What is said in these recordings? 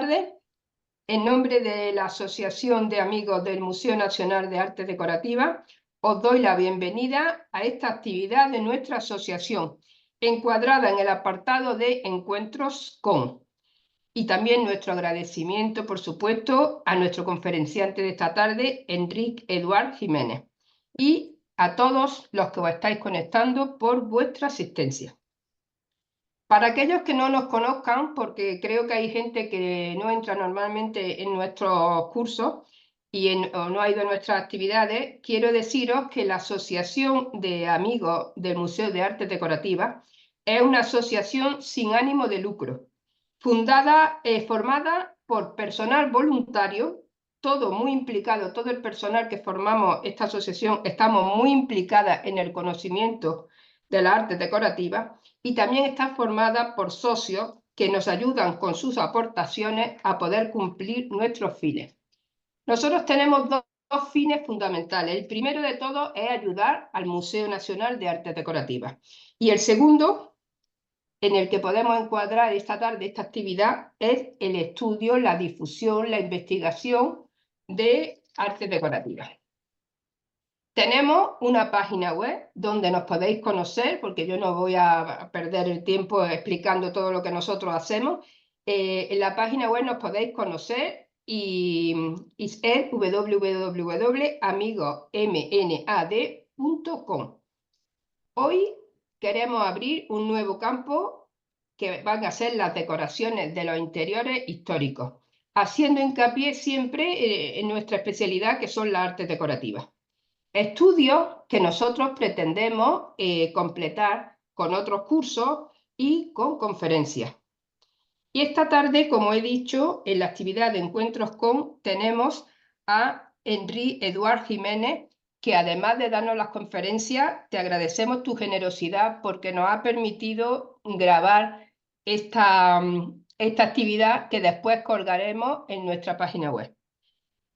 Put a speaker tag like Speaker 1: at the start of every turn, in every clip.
Speaker 1: tarde, en nombre de la Asociación de Amigos del Museo Nacional de Artes Decorativas, os doy la bienvenida a esta actividad de nuestra asociación, encuadrada en el apartado de Encuentros con. Y también nuestro agradecimiento, por supuesto, a nuestro conferenciante de esta tarde, Enrique Eduard Jiménez, y a todos los que os estáis conectando por vuestra asistencia. Para aquellos que no nos conozcan, porque creo que hay gente que no entra normalmente en nuestros cursos o no ha ido a nuestras actividades, quiero deciros que la Asociación de Amigos del Museo de Artes Decorativas es una asociación sin ánimo de lucro, formada por personal voluntario, todo muy implicado, todo el personal que formamos esta asociación estamos muy implicadas en el conocimiento de las artes decorativas, y también está formada por socios que nos ayudan con sus aportaciones a poder cumplir nuestros fines. Nosotros tenemos dos fines fundamentales. El primero de todos es ayudar al Museo Nacional de Artes Decorativas. Y el segundo, en el que podemos encuadrar esta tarde esta actividad, es el estudio, la difusión, la investigación de artes decorativas. Tenemos una página web donde nos podéis conocer, porque yo no voy a perder el tiempo explicando todo lo que nosotros hacemos. En la página web nos podéis conocer y es www.amigosmnad.com. Hoy queremos abrir un nuevo campo que van a ser las decoraciones de los interiores históricos, haciendo hincapié siempre en nuestra especialidad, que son las artes decorativas. Estudios que nosotros pretendemos completar con otros cursos y con conferencias. Y esta tarde, como he dicho, en la actividad de Encuentros con, tenemos a Enrique Eduard Jiménez, que además de darnos las conferencias, te agradecemos tu generosidad porque nos ha permitido grabar esta actividad que después colgaremos en nuestra página web.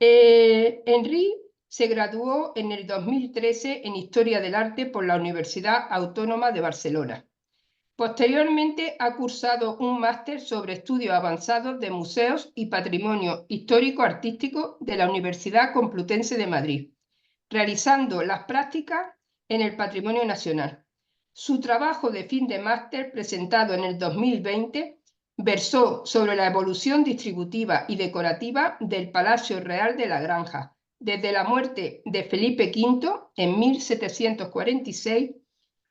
Speaker 1: Enrique se graduó en el 2013 en Historia del Arte por la Universidad Autónoma de Barcelona. Posteriormente ha cursado un máster sobre estudios avanzados de museos y patrimonio histórico-artístico de la Universidad Complutense de Madrid, realizando las prácticas en el Patrimonio Nacional. Su trabajo de fin de máster, presentado en el 2020, versó sobre la evolución distributiva y decorativa del Palacio Real de la Granja, desde la muerte de Felipe V en 1746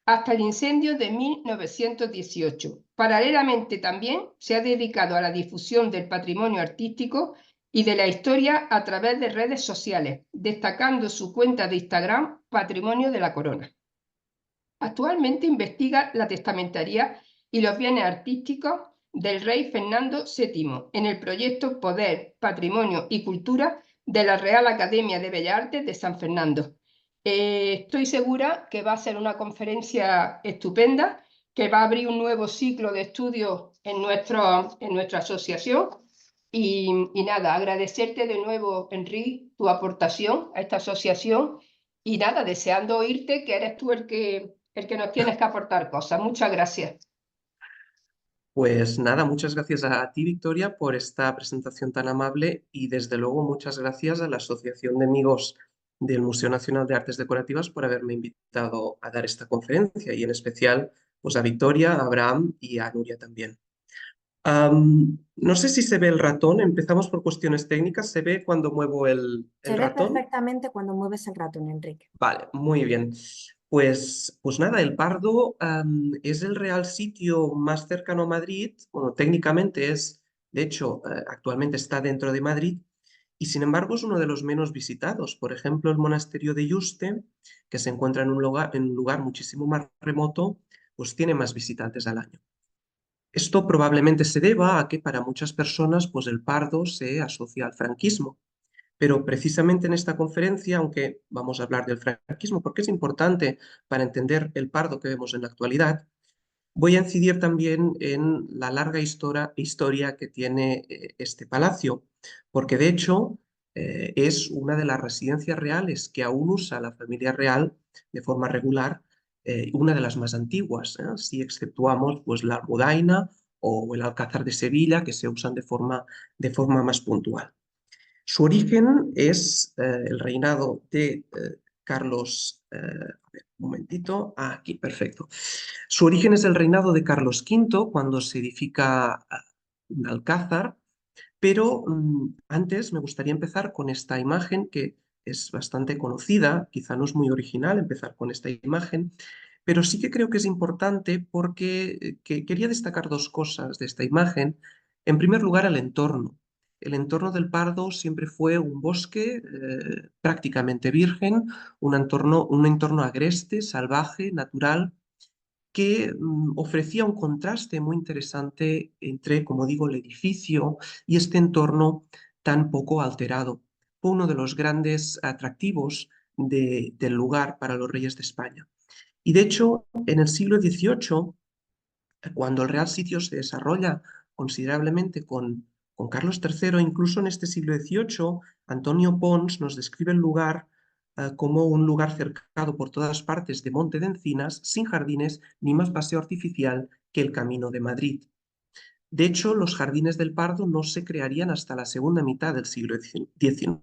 Speaker 1: hasta el incendio de 1918. Paralelamente también se ha dedicado a la difusión del patrimonio artístico y de la historia a través de redes sociales, destacando su cuenta de Instagram Patrimonio de la Corona. Actualmente investiga la testamentaría y los bienes artísticos del rey Fernando VII en el proyecto Poder, Patrimonio y Cultura de la Real Academia de Bellas Artes de San Fernando. Estoy segura que va a ser una conferencia estupenda, que va a abrir un nuevo ciclo de estudios en nuestra asociación. Y nada, agradecerte de nuevo, Enrique, tu aportación a esta asociación. Y nada, deseando oírte, que eres tú el que nos tienes que aportar cosas. Muchas gracias.
Speaker 2: Pues nada, muchas gracias a ti, Victoria, por esta presentación tan amable y desde luego muchas gracias a la Asociación de Amigos del Museo Nacional de Artes Decorativas por haberme invitado a dar esta conferencia y en especial pues a Victoria, a Abraham y a Nuria también. No sé si se ve el ratón, empezamos por cuestiones técnicas, ¿se ve cuando muevo el
Speaker 3: Se ve
Speaker 2: ratón?
Speaker 3: perfectamente cuando mueves el ratón, Enrique.
Speaker 2: Vale, muy bien. Pues nada, El Pardo es el real sitio más cercano a Madrid. Bueno, técnicamente es, de hecho, actualmente está dentro de Madrid y sin embargo es uno de los menos visitados. Por ejemplo, el monasterio de Yuste, que se encuentra en un lugar muchísimo más remoto, pues tiene más visitantes al año. Esto probablemente se deba a que para muchas personas pues el Pardo se asocia al franquismo. Pero precisamente en esta conferencia, aunque vamos a hablar del franquismo porque es importante para entender el Pardo que vemos en la actualidad, voy a incidir también en la larga historia que tiene este palacio, porque de hecho es una de las residencias reales que aún usa la familia real de forma regular, una de las más antiguas, si exceptuamos pues, la Almudaina o el Alcázar de Sevilla, que se usan de forma más puntual. Su origen es el reinado de Carlos, a ver, un momentito, aquí, perfecto. Su origen es el reinado de Carlos V, cuando se edifica un alcázar, pero antes me gustaría empezar con esta imagen que es bastante conocida, quizá no es muy original empezar con esta imagen, pero sí que creo que es importante porque quería destacar dos cosas de esta imagen. En primer lugar, el entorno. El entorno del Pardo siempre fue un bosque prácticamente virgen, un entorno agreste, salvaje, natural, que ofrecía un contraste muy interesante entre, como digo, el edificio y este entorno tan poco alterado. Fue uno de los grandes atractivos del lugar para los reyes de España. Y de hecho, en el siglo XVIII, cuando el Real Sitio se desarrolla considerablemente con Carlos III, incluso en este siglo XVIII, Antonio Pons nos describe el lugar como un lugar cercado por todas partes de monte de encinas, sin jardines ni más paseo artificial que el Camino de Madrid. De hecho, los jardines del Pardo no se crearían hasta la segunda mitad del siglo XIX.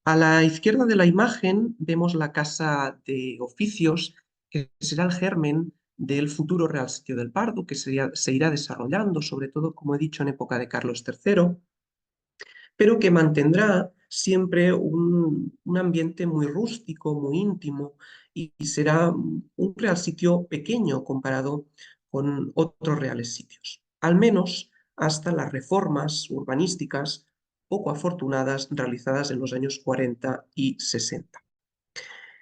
Speaker 2: A la izquierda de la imagen vemos la casa de oficios, que será el germen del futuro Real Sitio del Pardo, que se irá desarrollando, sobre todo, como he dicho, en época de Carlos III, pero que mantendrá siempre un ambiente muy rústico, muy íntimo, y será un Real Sitio pequeño comparado con otros reales sitios, al menos hasta las reformas urbanísticas poco afortunadas realizadas en los años 40 y 60.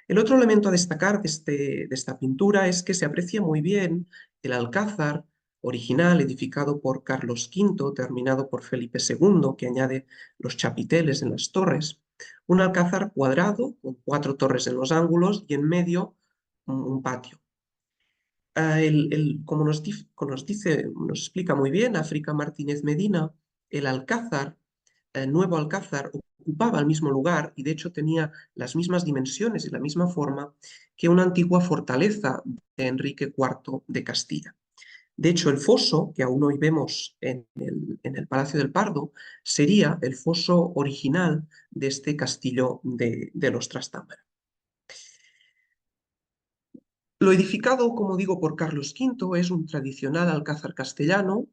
Speaker 2: El otro elemento a destacar de esta pintura es que se aprecia muy bien el alcázar original edificado por Carlos V, terminado por Felipe II, que añade los chapiteles en las torres. Un alcázar cuadrado con 4 torres en los ángulos y en medio un patio. Como nos explica muy bien África Martínez Medina, el alcázar, el nuevo alcázar, ocupaba el mismo lugar y de hecho tenía las mismas dimensiones y la misma forma que una antigua fortaleza de Enrique IV de Castilla. De hecho, el foso que aún hoy vemos en el Palacio del Pardo sería el foso original de este castillo de los Trastámara. Lo edificado, como digo, por Carlos V es un tradicional alcázar castellano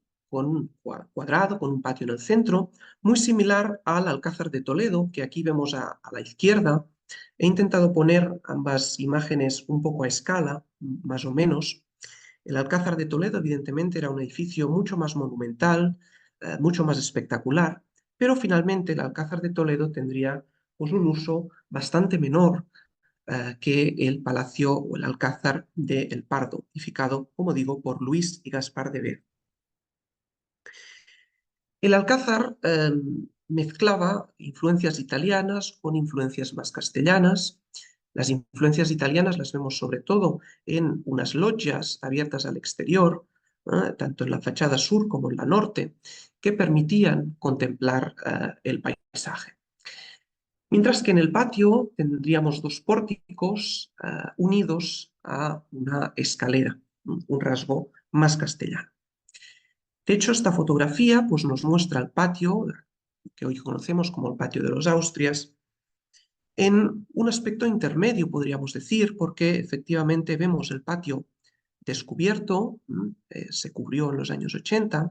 Speaker 2: cuadrado, con un patio en el centro, muy similar al alcázar de Toledo, que aquí vemos a la izquierda. He intentado poner ambas imágenes un poco a escala, más o menos. El alcázar de Toledo, evidentemente, era un edificio mucho más monumental, mucho más espectacular, pero finalmente el alcázar de Toledo tendría pues, un uso bastante menor que el palacio o el alcázar de El Pardo, edificado, como digo, por Luis y Gaspar de Bed. El alcázar mezclaba influencias italianas con influencias más castellanas. Las influencias italianas las vemos sobre todo en unas loggias abiertas al exterior, tanto en la fachada sur como en la norte, que permitían contemplar el paisaje. Mientras que en el patio tendríamos 2 pórticos unidos a una escalera, un rasgo más castellano. De hecho, esta fotografía pues, nos muestra el patio, que hoy conocemos como el patio de los Austrias, en un aspecto intermedio, podríamos decir, porque efectivamente vemos el patio descubierto, se cubrió en los años 80.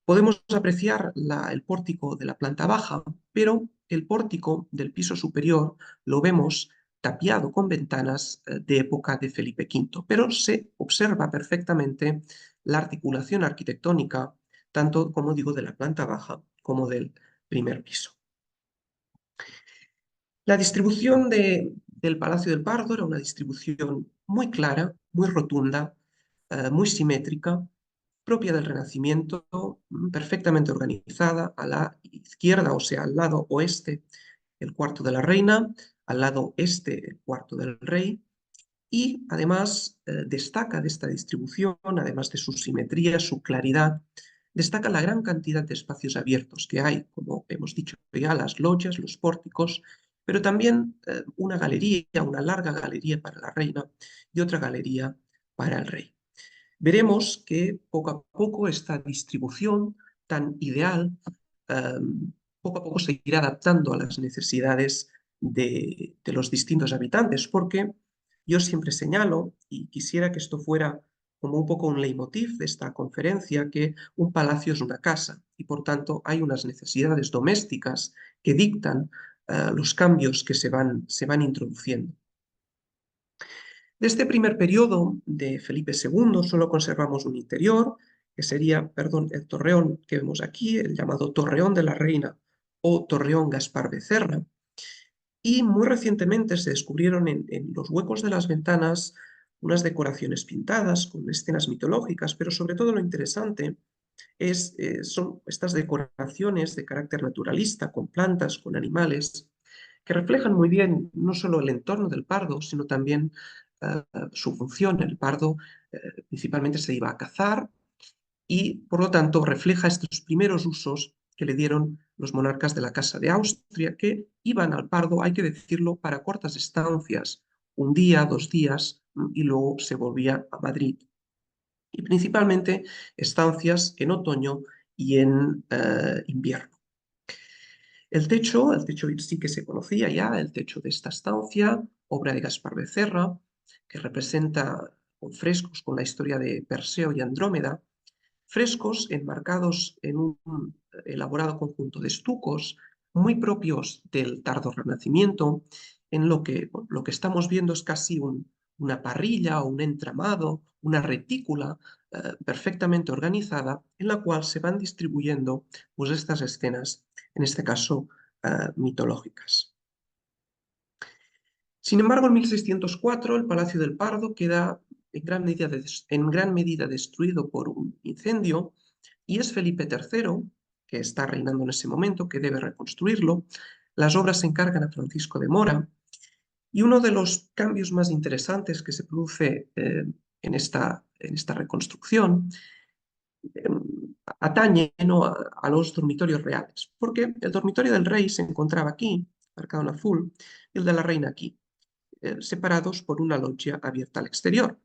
Speaker 2: Podemos apreciar el pórtico de la planta baja, pero el pórtico del piso superior lo vemos tapiado con ventanas de época de Felipe V, pero se observa perfectamente la articulación arquitectónica, tanto, como digo, de la planta baja como del primer piso. La distribución del Palacio del Pardo era una distribución muy clara, muy rotunda, muy simétrica, propia del Renacimiento, perfectamente organizada. A la izquierda, o sea, al lado oeste, el cuarto de la reina, al lado este, el cuarto del rey, y además destaca de esta distribución, además de su simetría, su claridad, destaca la gran cantidad de espacios abiertos que hay, como hemos dicho ya, las logias, los pórticos, pero también una galería, una larga galería para la reina y otra galería para el rey. veremos que poco a poco esta distribución tan ideal, poco a poco se irá adaptando a las necesidades de los distintos habitantes, porque yo siempre señalo, y quisiera que esto fuera como un poco un leitmotiv de esta conferencia, que un palacio es una casa y por tanto hay unas necesidades domésticas que dictan los cambios que se van introduciendo. De este primer periodo de Felipe II solo conservamos un interior, que sería, perdón, el torreón que vemos aquí, el llamado Torreón de la Reina o Torreón Gaspar Becerra, y muy recientemente se descubrieron en los huecos de las ventanas unas decoraciones pintadas con escenas mitológicas, pero sobre todo lo interesante son estas decoraciones de carácter naturalista, con plantas, con animales, que reflejan muy bien no solo el entorno del pardo, sino también su función. El pardo principalmente se iba a cazar y, por lo tanto, refleja estos primeros usos que le dieron los monarcas de la Casa de Austria, que iban al pardo, hay que decirlo, para cortas estancias, un día, 2 días, y luego se volvía a Madrid. Y principalmente estancias en otoño y en invierno. El techo sí que se conocía ya, el techo de esta estancia, obra de Gaspar Becerra, que representa con frescos con la historia de Perseo y Andrómeda, frescos enmarcados en un elaborado conjunto de estucos muy propios del tardo Renacimiento, en lo que estamos viendo es casi una parrilla o un entramado, una retícula perfectamente organizada en la cual se van distribuyendo pues, estas escenas, en este caso mitológicas. Sin embargo, en 1604 el Palacio del Pardo queda en gran medida destruido por un incendio y es Felipe III, que está reinando en ese momento, que debe reconstruirlo. Las obras se encargan a Francisco de Mora y uno de los cambios más interesantes que se produce en esta reconstrucción atañe, ¿no?, a los dormitorios reales, porque el dormitorio del rey se encontraba aquí, marcado en azul, y el de la reina aquí, separados por una loggia abierta al exterior.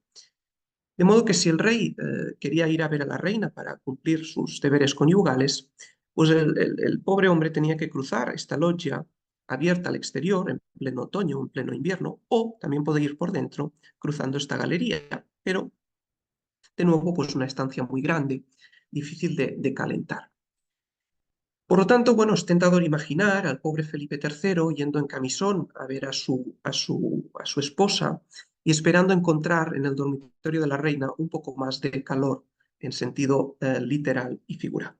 Speaker 2: De modo que si el rey quería ir a ver a la reina para cumplir sus deberes conyugales, pues el pobre hombre tenía que cruzar esta loggia abierta al exterior en pleno otoño o en pleno invierno, o también podía ir por dentro cruzando esta galería, pero de nuevo pues una estancia muy grande, difícil de calentar. Por lo tanto, bueno, es tentador imaginar al pobre Felipe III yendo en camisón a ver a su esposa y esperando encontrar en el dormitorio de la reina un poco más de calor en sentido literal y figurado.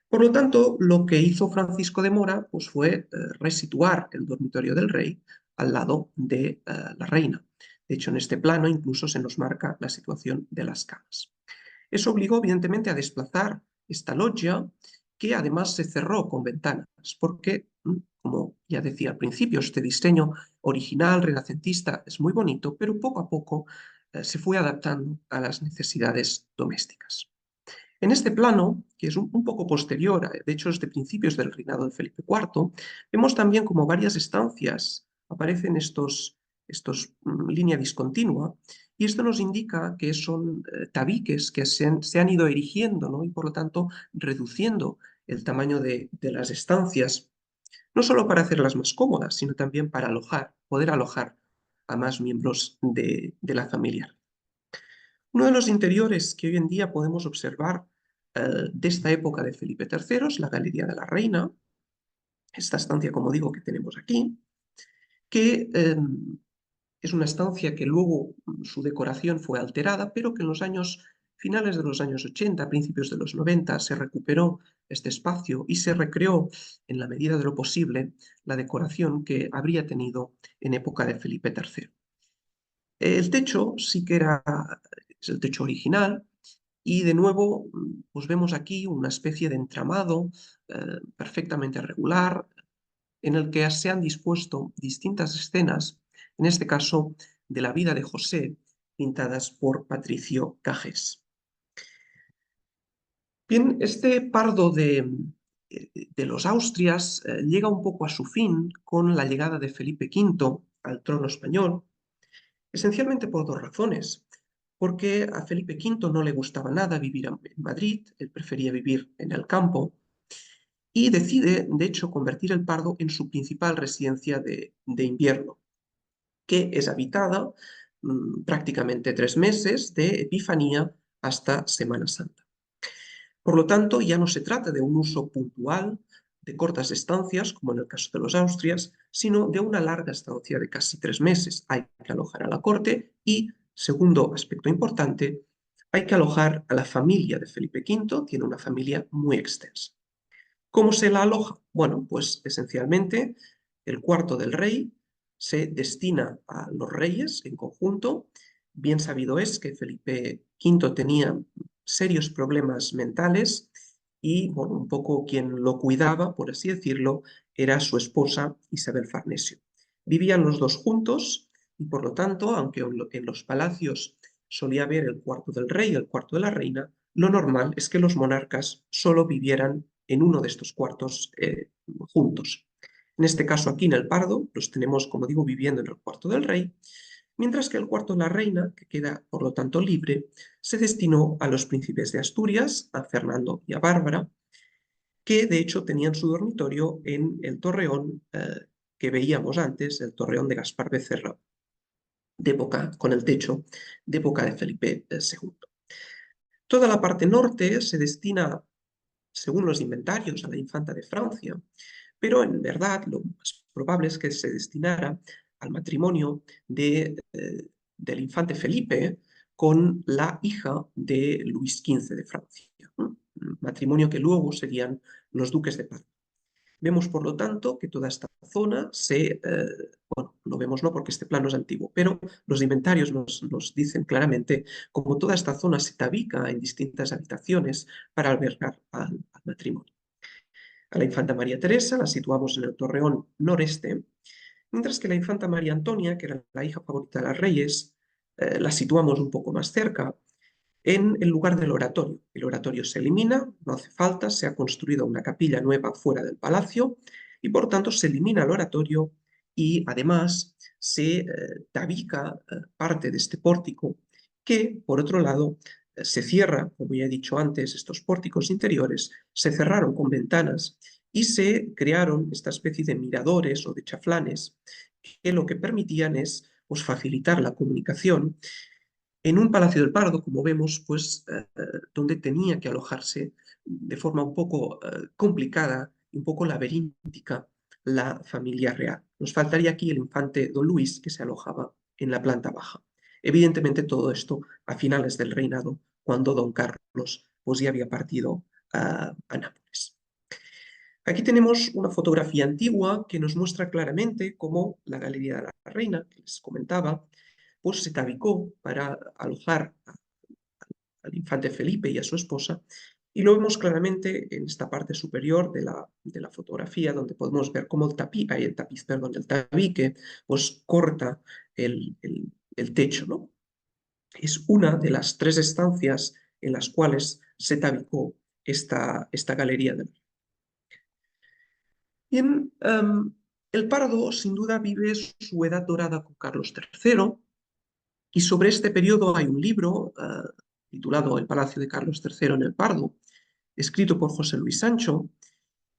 Speaker 2: Por lo tanto, lo que hizo Francisco de Mora pues, fue resituar el dormitorio del rey al lado de la reina. De hecho, en este plano incluso se nos marca la situación de las camas. Eso obligó, evidentemente, a desplazar esta loggia, que además se cerró con ventanas, porque, como ya decía al principio, este diseño original, renacentista, es muy bonito, pero poco a poco se fue adaptando a las necesidades domésticas. En este plano, que es un poco posterior, de hecho es de principios del reinado de Felipe IV, vemos también como varias estancias aparecen estos línea discontinua, y esto nos indica que son tabiques que se han ido erigiendo, ¿no?, y por lo tanto reduciendo el tamaño de las estancias, no solo para hacerlas más cómodas, sino también para poder alojar a más miembros de la familia. Uno de los interiores que hoy en día podemos observar de esta época de Felipe III es la Galería de la Reina, esta estancia, como digo, que tenemos aquí, que es una estancia que luego su decoración fue alterada, pero que en los finales de los años 80, principios de los 90, se recuperó este espacio y se recreó, en la medida de lo posible, la decoración que habría tenido en época de Felipe III. El techo sí que es el techo original, y de nuevo pues vemos aquí una especie de entramado perfectamente regular, en el que se han dispuesto distintas escenas, en este caso de la vida de José, pintadas por Patricio Cajes. Bien, este pardo de los Austrias llega un poco a su fin con la llegada de Felipe V al trono español, esencialmente por dos razones. porque a Felipe V no le gustaba nada vivir en Madrid, él prefería vivir en el campo, y decide, de hecho, convertir el Pardo en su principal residencia de invierno, que es habitada prácticamente 3 meses de Epifanía hasta Semana Santa. Por lo tanto, ya no se trata de un uso puntual de cortas estancias, como en el caso de los Austrias, sino de una larga estancia de casi 3 meses. Hay que alojar a la corte y, segundo aspecto importante, hay que alojar a la familia de Felipe V, tiene una familia muy extensa. ¿Cómo se la aloja? Bueno, pues esencialmente el cuarto del rey se destina a los reyes en conjunto. Bien sabido es que Felipe V tenía serios problemas mentales y, bueno, un poco quien lo cuidaba, por así decirlo, era su esposa Isabel Farnesio. Vivían los dos juntos y, por lo tanto, aunque en los palacios solía haber el cuarto del rey y el cuarto de la reina, lo normal es que los monarcas solo vivieran en uno de estos cuartos juntos. En este caso, aquí en el Pardo, los tenemos, como digo, viviendo en el cuarto del rey, mientras que el cuarto de la reina, que queda por lo tanto libre, se destinó a los príncipes de Asturias, a Fernando y a Bárbara, que de hecho tenían su dormitorio en el torreón que veíamos antes, el torreón de Gaspar Becerra, de época, con el techo de época de Felipe II. Toda la parte norte se destina, según los inventarios, a la infanta de Francia, pero en verdad lo más probable es que se destinara al matrimonio del infante Felipe con la hija de Luis XV de Francia, ¿no? Matrimonio que luego serían los duques de Parma. Vemos, por lo tanto, que toda esta zona bueno, lo vemos no porque este plano es antiguo, pero los inventarios nos dicen claramente cómo toda esta zona se tabica en distintas habitaciones para albergar al matrimonio. A la infanta María Teresa la situamos en el torreón noreste, mientras que la infanta María Antonia, que era la hija favorita de los reyes, la situamos un poco más cerca, en el lugar del oratorio. El oratorio se elimina, no hace falta, se ha construido una capilla nueva fuera del palacio y por tanto se elimina el oratorio y además se tabica parte de este pórtico que, por otro lado, se cierra, como ya he dicho antes, estos pórticos interiores se cerraron con ventanas y se crearon esta especie de miradores o de chaflanes que lo que permitían es pues, facilitar la comunicación en un Palacio del Pardo, como vemos, pues donde tenía que alojarse de forma un poco complicada y un poco laberíntica la familia real. Nos faltaría aquí el infante Don Luis, que se alojaba en la planta baja. Evidentemente todo esto a finales del reinado, cuando Don Carlos pues, ya había partido a Nápoles. Aquí tenemos una fotografía antigua que nos muestra claramente cómo la Galería de la Reina, que les comentaba, pues se tabicó para alojar al infante Felipe y a su esposa, y lo vemos claramente en esta parte superior de la fotografía, donde podemos ver cómo el tapiz, del tabique, pues corta el techo, ¿no? Es una de las 3 estancias en las cuales se tabicó esta galería del. Bien, el Pardo sin duda vive su edad dorada con Carlos III, y sobre este periodo hay un libro titulado El Palacio de Carlos III en el Pardo, escrito por José Luis Sancho,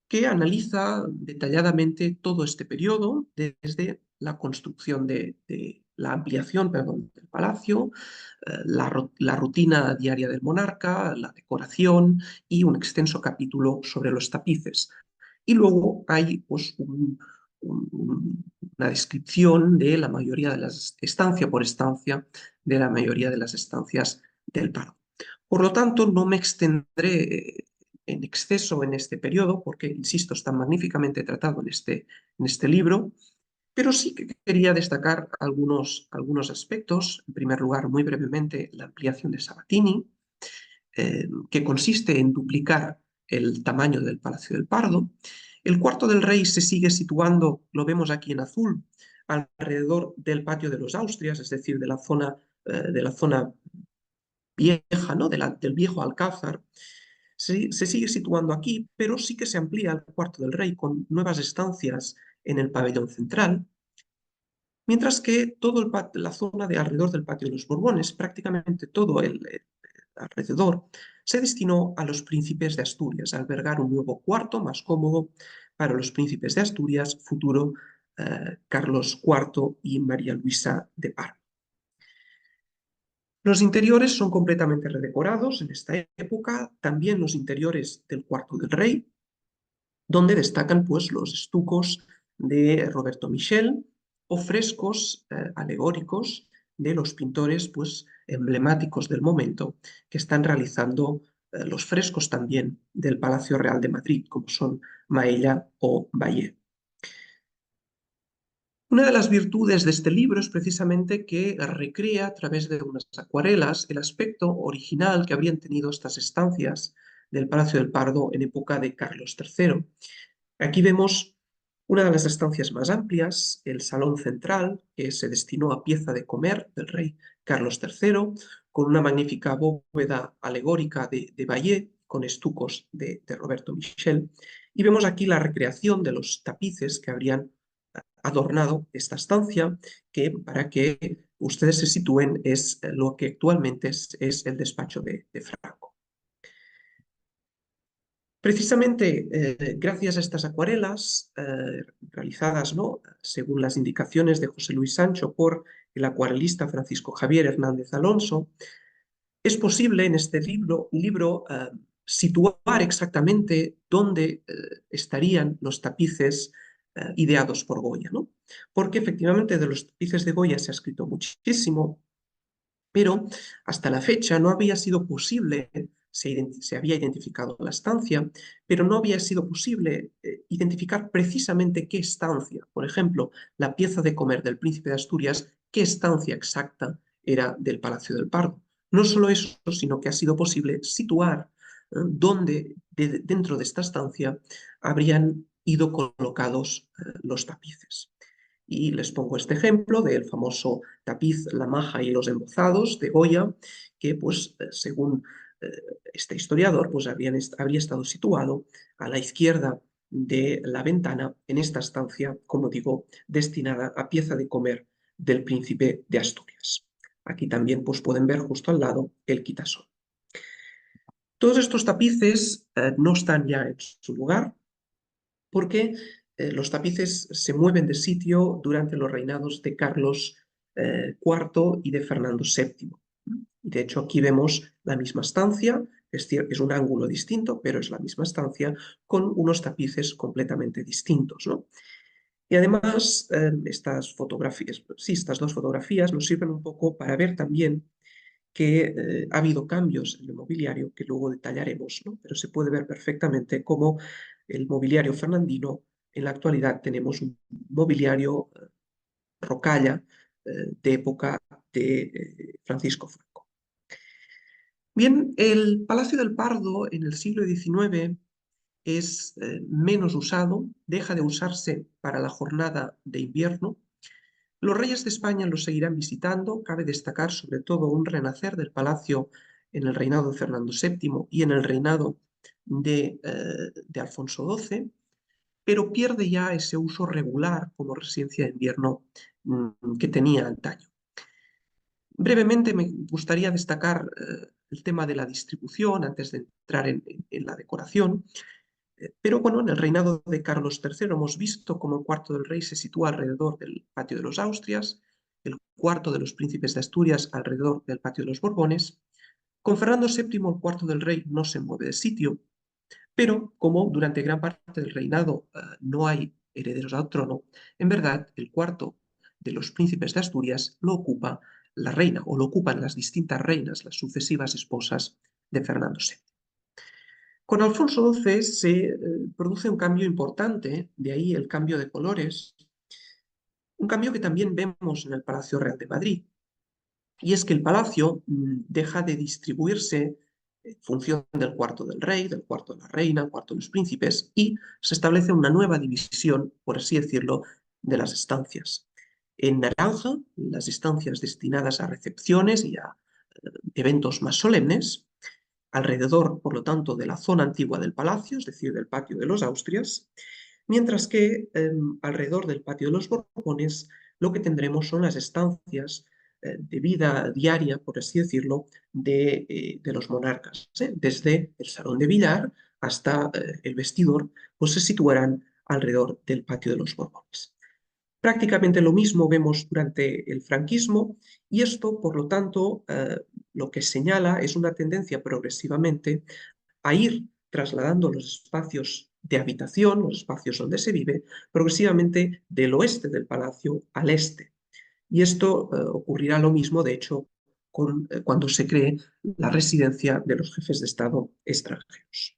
Speaker 2: que analiza detalladamente todo este periodo desde la construcción de la ampliación, perdón, del palacio, la rutina diaria del monarca, la decoración y un extenso capítulo sobre los tapices. Y luego hay pues, una descripción de la mayoría de las, estancia por estancia, de la mayoría de las estancias del Pardo. Por lo tanto, no me extendré en exceso en este periodo, porque, insisto, está magníficamente tratado en este libro, pero sí que quería destacar algunos aspectos. En primer lugar, muy brevemente, la ampliación de Sabatini, que consiste en duplicar el tamaño del Palacio del Pardo. El cuarto del rey se sigue situando, lo vemos aquí en azul, alrededor del patio de los Austrias, es decir, de la zona vieja, ¿no? del viejo alcázar. Se sigue situando aquí, pero sí que se amplía el cuarto del rey con nuevas estancias en el pabellón central. Mientras que toda la zona de alrededor del patio de los Borbones, prácticamente todo el alrededor, se destinó a los príncipes de Asturias, a albergar un nuevo cuarto más cómodo para los príncipes de Asturias, futuro Carlos IV y María Luisa de Parma. Los interiores son completamente redecorados en esta época, también los interiores del cuarto del rey, donde destacan pues, los estucos de Roberto Michel o frescos alegóricos de los pintores pues, emblemáticos del momento que están realizando los frescos también del Palacio Real de Madrid, como son Maella o Valle. Una de las virtudes de este libro es precisamente que recrea a través de unas acuarelas el aspecto original que habrían tenido estas estancias del Palacio del Pardo en época de Carlos III. Aquí vemos una de las estancias más amplias, el salón central, que se destinó a pieza de comer del rey Carlos III, con una magnífica bóveda alegórica de Valle, con estucos de Roberto Michel. Y vemos aquí la recreación de los tapices que habrían adornado esta estancia, que para que ustedes se sitúen es lo que actualmente es el despacho de Franco. Precisamente gracias a estas acuarelas realizadas según las indicaciones de José Luis Sancho por el acuarelista Francisco Javier Hernández Alonso, es posible en este libro situar exactamente dónde estarían los tapices ideados por Goya, ¿no? Porque efectivamente de los tapices de Goya se ha escrito muchísimo, pero hasta la fecha no había sido posible, se había identificado la estancia, pero no había sido posible identificar precisamente qué estancia, por ejemplo, la pieza de comer del príncipe de Asturias, qué estancia exacta era del Palacio del Pardo. No solo eso, sino que ha sido posible situar dónde dentro de esta estancia habrían ido colocados los tapices. Y les pongo este ejemplo del famoso tapiz La Maja y los Embozados de Goya, que pues según este historiador pues habría estado situado a la izquierda de la ventana en esta estancia, como digo, destinada a pieza de comer del príncipe de Asturias. Aquí también pues pueden ver justo al lado el quitasol. Todos estos tapices no están ya en su lugar, porque los tapices se mueven de sitio durante los reinados de Carlos IV y de Fernando VII. De hecho, aquí vemos la misma estancia, es un ángulo distinto, pero es la misma estancia, con unos tapices completamente distintos, ¿no? Y además, estas dos fotografías nos sirven un poco para ver también que ha habido cambios en el mobiliario que luego detallaremos, ¿no? Pero se puede ver perfectamente cómo el mobiliario fernandino, en la actualidad tenemos un mobiliario rocalla de época de Francisco Franco. Bien, el Palacio del Pardo en el siglo XIX es menos usado, deja de usarse para la jornada de invierno. Los reyes de España lo seguirán visitando, cabe destacar sobre todo un renacer del palacio en el reinado de Fernando VII y en el reinado de Alfonso XII, pero pierde ya ese uso regular como residencia de invierno que tenía antaño. Brevemente me gustaría destacar el tema de la distribución antes de entrar en la decoración. Pero bueno, en el reinado de Carlos III hemos visto cómo el cuarto del rey se sitúa alrededor del patio de los Austrias, el cuarto de los príncipes de Asturias alrededor del patio de los Borbones. Con Fernando VII el cuarto del rey no se mueve de sitio, pero como durante gran parte del reinado no hay herederos al trono, en verdad el cuarto de los príncipes de Asturias lo ocupa la reina o lo ocupan las distintas reinas, las sucesivas esposas de Fernando VII. Con Alfonso XII se produce un cambio importante, de ahí el cambio de colores, un cambio que también vemos en el Palacio Real de Madrid, y es que el palacio deja de distribuirse en función del cuarto del rey, del cuarto de la reina, del cuarto de los príncipes, y se establece una nueva división, por así decirlo, de las estancias. En naranja, las estancias destinadas a recepciones y a eventos más solemnes, alrededor, por lo tanto, de la zona antigua del palacio, es decir, del patio de los Austrias, mientras que alrededor del patio de los Borbones lo que tendremos son las estancias de vida diaria, por así decirlo, de los monarcas. Desde el salón de billar hasta el vestidor, pues se situarán alrededor del patio de los Borbones. Prácticamente lo mismo vemos durante el franquismo y esto, por lo tanto, lo que señala es una tendencia progresivamente a ir trasladando los espacios de habitación, los espacios donde se vive, progresivamente del oeste del palacio al este. Y esto ocurrirá lo mismo, de hecho, cuando se cree la residencia de los jefes de Estado extranjeros.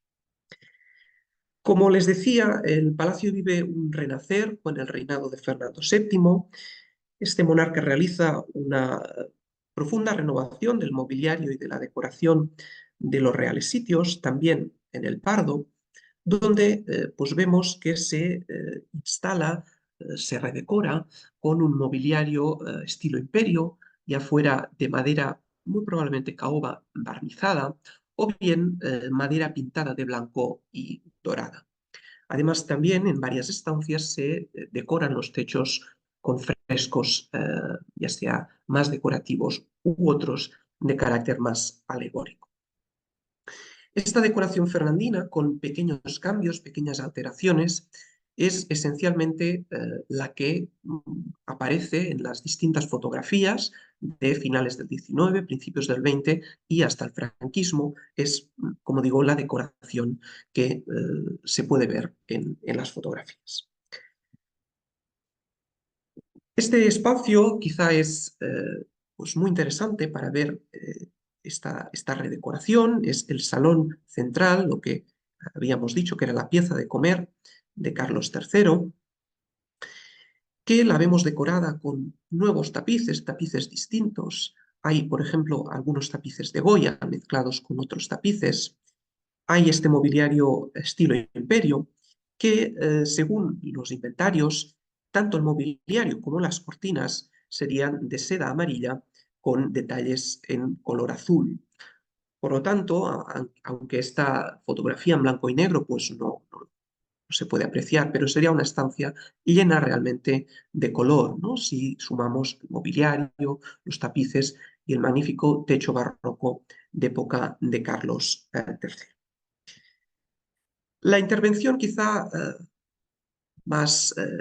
Speaker 2: Como les decía, el palacio vive un renacer con el reinado de Fernando VII. Este monarca realiza una profunda renovación del mobiliario y de la decoración de los reales sitios, también en el Pardo, donde pues vemos que se instala, se redecora con un mobiliario estilo imperio, ya fuera de madera muy probablemente caoba barnizada o bien madera pintada de blanco y dorada. Además, también en varias estancias se decoran los techos con frescos, ya sea más decorativos u otros de carácter más alegórico. Esta decoración fernandina, con pequeños cambios, pequeñas alteraciones, es esencialmente la que aparece en las distintas fotografías de finales del XIX, principios del XX y hasta el franquismo. Es, como digo, la decoración que se puede ver en las fotografías. Este espacio quizá es pues muy interesante para ver esta redecoración. Es el salón central, lo que habíamos dicho que era la pieza de comer de Carlos III, que la vemos decorada con nuevos tapices, tapices distintos. Hay, por ejemplo, algunos tapices de Goya mezclados con otros tapices. Hay este mobiliario estilo imperio que, según los inventarios, tanto el mobiliario como las cortinas serían de seda amarilla con detalles en color azul. Por lo tanto, aunque esta fotografía en blanco y negro pues no se puede apreciar, pero sería una estancia llena realmente de color, ¿no? Si sumamos el mobiliario, los tapices y el magnífico techo barroco de época de Carlos III. La intervención quizá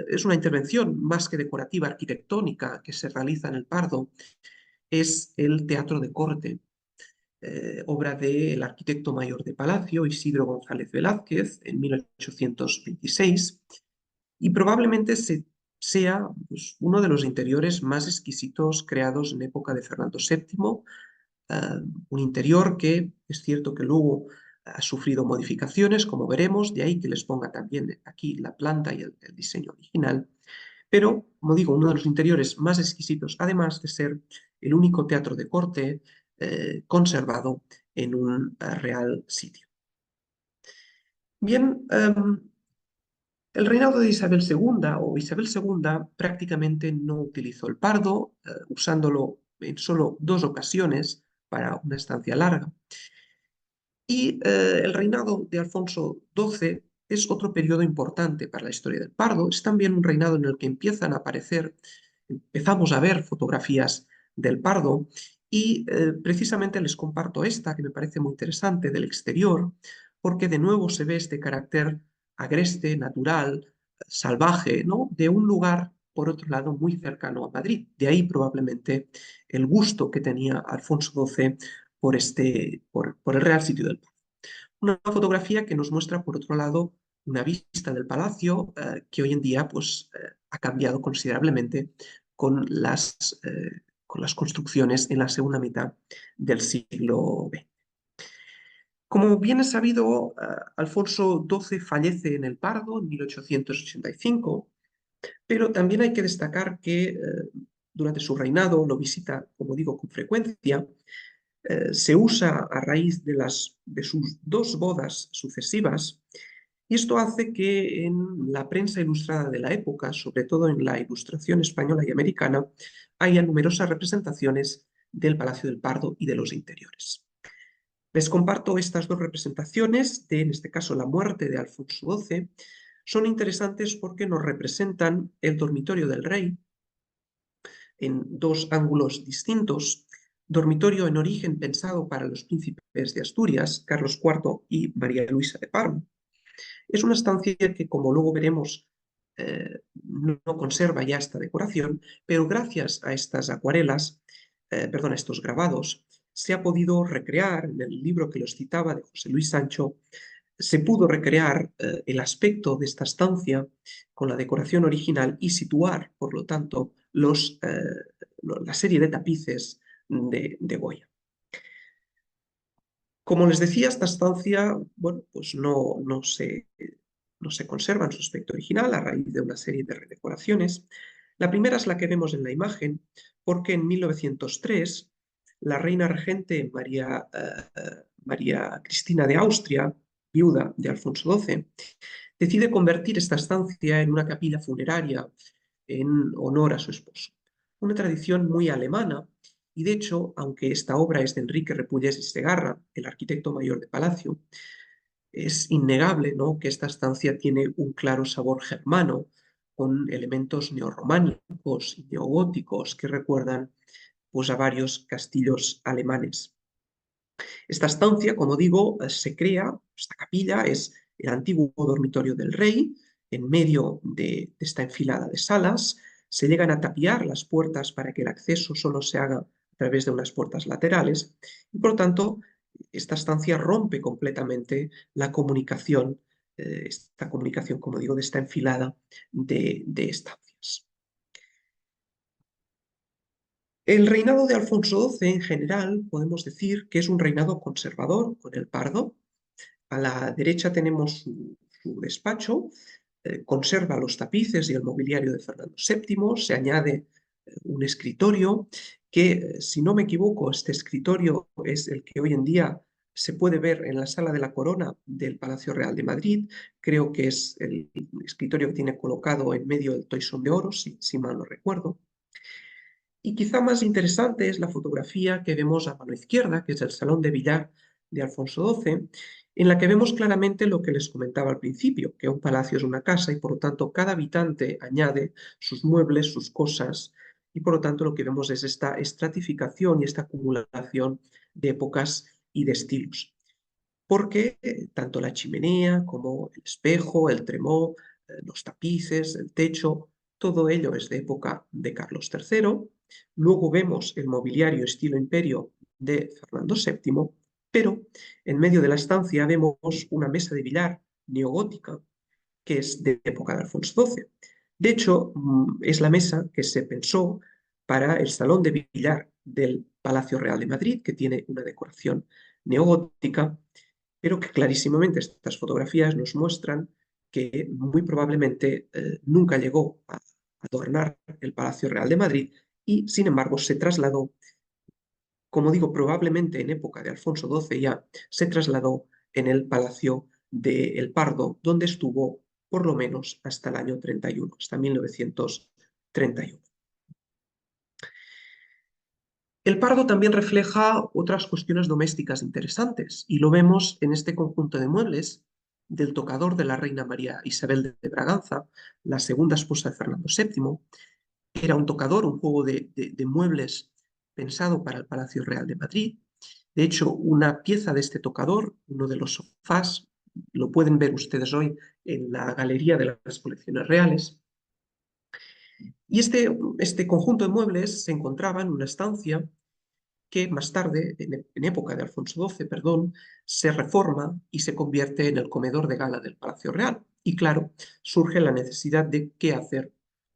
Speaker 2: es una intervención más que decorativa, arquitectónica, que se realiza en el Pardo, es el Teatro de Corte, obra del arquitecto mayor de Palacio, Isidro González Velázquez, en 1826, y probablemente sea pues, uno de los interiores más exquisitos creados en época de Fernando VII, un interior que es cierto que luego ha sufrido modificaciones, como veremos, de ahí que les ponga también aquí la planta y el diseño original, pero, como digo, uno de los interiores más exquisitos, además de ser el único teatro de corte conservado en un real sitio. Bien, el reinado de Isabel II o Isabel II prácticamente no utilizó el Pardo, usándolo en solo 2 ocasiones para una estancia larga. Y el reinado de Alfonso XII es otro periodo importante para la historia del Pardo. Es también un reinado en el que empezamos a ver fotografías del Pardo y precisamente les comparto esta que me parece muy interesante del exterior, porque de nuevo se ve este carácter agreste, natural, salvaje, ¿no? De un lugar, por otro lado, muy cercano a Madrid. De ahí probablemente el gusto que tenía Alfonso XII por el Real Sitio del Pardo. Una fotografía que nos muestra, por otro lado, una vista del palacio que hoy en día pues, ha cambiado considerablemente con las construcciones en la segunda mitad del siglo XX. Como bien es sabido, Alfonso XII fallece en el Pardo en 1885, pero también hay que destacar que durante su reinado lo visita, como digo, con frecuencia. Se usa a raíz de sus 2 bodas sucesivas, y esto hace que en la prensa ilustrada de la época, sobre todo en la Ilustración española y americana, haya numerosas representaciones del Palacio del Pardo y de los interiores. Les comparto estas 2 representaciones de, en este caso, la muerte de Alfonso XII. Son interesantes porque nos representan el dormitorio del rey, en dos ángulos distintos, dormitorio en origen pensado para los príncipes de Asturias, Carlos IV y María Luisa de Parma. Es una estancia que, como luego veremos, no conserva ya esta decoración, pero gracias a estas acuarelas, perdón, a estos grabados, se ha podido recrear, en el libro que los citaba de José Luis Sancho, se pudo recrear el aspecto de esta estancia con la decoración original y situar, por lo tanto, la serie de tapices de Goya. Como les decía, esta estancia, bueno, pues no se conserva en su aspecto original a raíz de una serie de redecoraciones. La primera es la que vemos en la imagen, porque en 1903 la reina regente María Cristina de Austria, viuda de Alfonso XII, decide convertir esta estancia en una capilla funeraria en honor a su esposo. Una tradición muy alemana, y de hecho, aunque esta obra es de Enrique Repullés y Segarra, el arquitecto mayor de Palacio, es innegable, ¿no?, que esta estancia tiene un claro sabor germano, con elementos neorrománicos y neogóticos que recuerdan, pues, a varios castillos alemanes. Esta estancia, como digo, se crea, esta capilla es el antiguo dormitorio del rey, en medio de esta enfilada de salas. Se llegan a tapiar las puertas para que el acceso solo se haga a través de unas puertas laterales y, por lo tanto, esta estancia rompe completamente la comunicación, esta comunicación, como digo, de esta enfilada de estancias. El reinado de Alfonso XII en general podemos decir que es un reinado conservador con el Pardo. A la derecha tenemos su despacho, conserva los tapices y el mobiliario de Fernando VII, se añade un escritorio que, si no me equivoco, este escritorio es el que hoy en día se puede ver en la Sala de la Corona del Palacio Real de Madrid. Creo que es el escritorio que tiene colocado en medio del toisón de oro, si mal no recuerdo. Y quizá más interesante es la fotografía que vemos a mano izquierda, que es el salón de billar de Alfonso XII, en la que vemos claramente lo que les comentaba al principio, que un palacio es una casa y por lo tanto cada habitante añade sus muebles, sus cosas, y por lo tanto lo que vemos es esta estratificación y esta acumulación de épocas y de estilos. Porque tanto la chimenea como el espejo, el tremó, los tapices, el techo, todo ello es de época de Carlos III. Luego vemos el mobiliario estilo imperio de Fernando VII, pero en medio de la estancia vemos una mesa de billar neogótica que es de época de Alfonso XII. De hecho, es la mesa que se pensó para el salón de billar del Palacio Real de Madrid, que tiene una decoración neogótica, pero que clarísimamente estas fotografías nos muestran que muy probablemente nunca llegó a adornar el Palacio Real de Madrid y, sin embargo, se trasladó, como digo, probablemente en época de Alfonso XII ya, se trasladó en el Palacio de El Pardo, donde estuvo por lo menos hasta el año 31, hasta 1931. El Pardo también refleja otras cuestiones domésticas interesantes y lo vemos en este conjunto de muebles del tocador de la reina María Isabel de Braganza, la segunda esposa de Fernando VII. Era un tocador, un juego de muebles pensado para el Palacio Real de Madrid. De hecho, una pieza de este tocador, uno de los sofás, lo pueden ver ustedes hoy en la galería de las colecciones reales. Y este conjunto de muebles se encontraba en una estancia que más tarde, en época de Alfonso XII, perdón, se reforma y se convierte en el comedor de gala del Palacio Real. Y claro, surge la necesidad de qué hacer